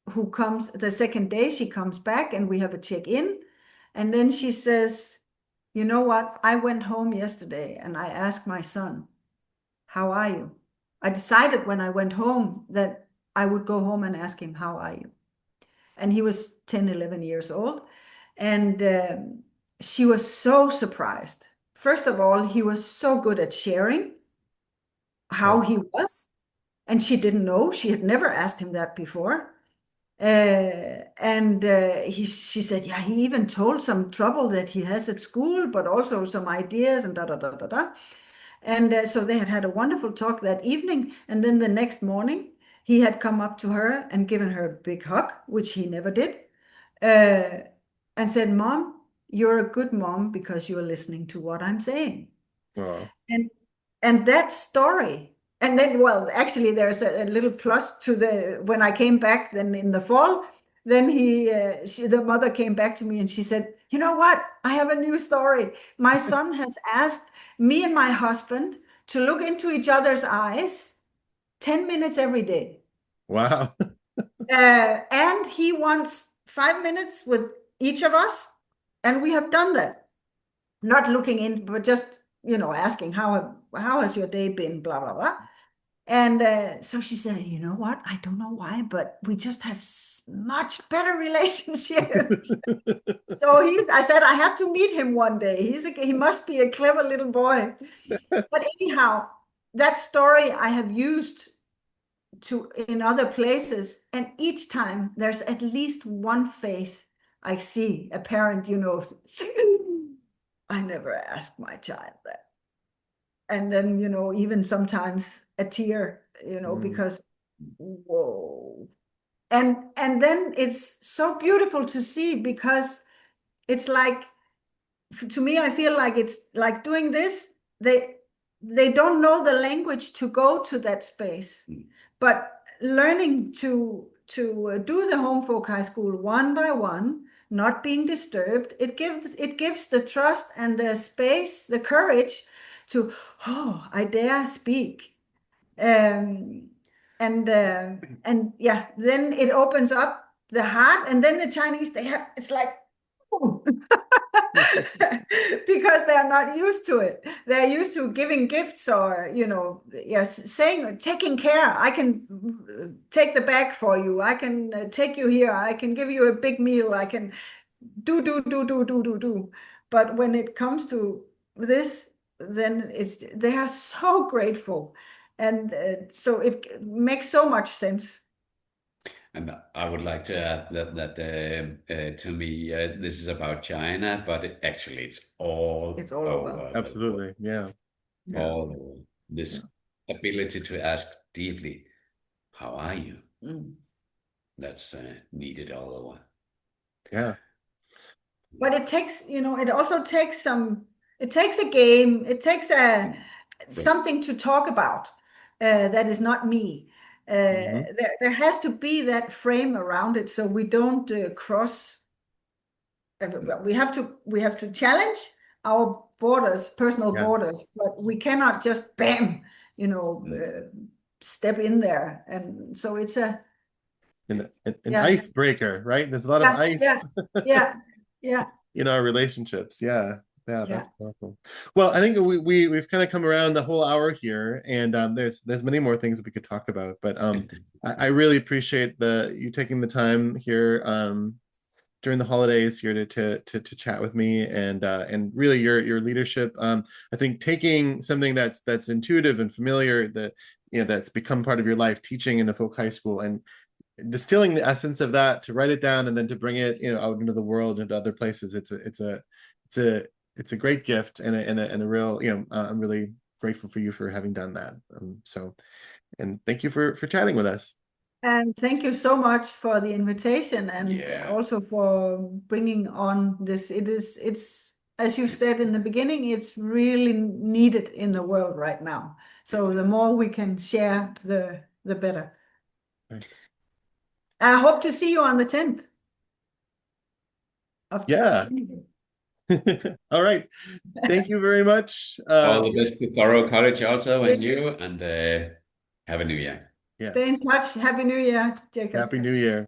C: who comes the second day. She comes back, and we have a check-in, and then she says, you know what? I went home yesterday and I asked my son, how are you? I decided when I went home that I would go home and ask him, how are you? And he was 10, 11 years old. And she was so surprised. First of all, he was so good at sharing how he was. And she didn't know. She had never asked him that before. She said, yeah, he even told some trouble that he has at school, but also some ideas and da da da da da. And so they had a wonderful talk that evening. And then the next morning, he had come up to her and given her a big hug, which he never did, and said, Mom, you're a good mom because you're listening to what I'm saying.
A: Wow.
C: And that story. And then, well, actually, there's a little plus to when I came back then in the fall, then the mother came back to me and she said, you know what? I have a new story. My son has asked me and my husband to look into each other's eyes 10 minutes every day.
A: Wow.
C: And he wants 5 minutes with each of us. And we have done that. Not looking in, but just, asking how has your day been, blah, blah, blah. And so she said, you know what? I don't know why, but we just have much better relationship. So I said, I have to meet him one day. He must be a clever little boy. But anyhow, that story I have used in other places. And each time there's at least one face I see, a parent, I never asked my child that. And then, even sometimes a tear, because, whoa. And then it's so beautiful to see, because it's like, to me, I feel like it's like doing this. They don't know the language to go to that space, but learning to do the home folk high school one by one, not being disturbed, it gives the trust and the space, the courage to, I dare speak. And yeah, then it opens up the heart, and then the Chinese, it's like, because they are not used to it. They're used to giving gifts, or, taking care. I can take the bag for you. I can take you here. I can give you a big meal. I can do. But when it comes to this, then they are so grateful. And so it makes so much sense.
B: And I would like to add that to me, this is about China, but actually it's all over.
A: Absolutely, yeah.
B: All over. This ability to ask deeply, how are you? That's needed all over.
A: Yeah.
C: But it takes, it also takes it takes a game. It takes something to talk about that is not me. There has to be that frame around it, so we don't cross. We have to challenge our borders, personal borders, but we cannot just bam, step in there. And so it's an
A: icebreaker, right? There's a lot of ice.
C: Yeah.
A: In our relationships, that's powerful. Well, I think we've kind of come around the whole hour here, and there's many more things that we could talk about, but I really appreciate you taking the time here during the holidays here to chat with me, and really your leadership. I think taking something that's intuitive and familiar, that's become part of your life, teaching in a folk high school, and distilling the essence of that, to write it down and then to bring it out into the world, into other places. It's a great gift, and a real, I'm really grateful for you for having done that. And thank you for chatting with us.
C: And thank you so much for the invitation, and also for bringing on this. It's, as you said in the beginning, it's really needed in the world right now. So the more we can share, the better.
A: Right.
C: I hope to see you on the 10th.
A: All right. Thank you very much.
B: All the best to Thorough College also, and you, and have a new year.
C: Stay in touch. Happy New Year, Jacob.
A: Happy New Year.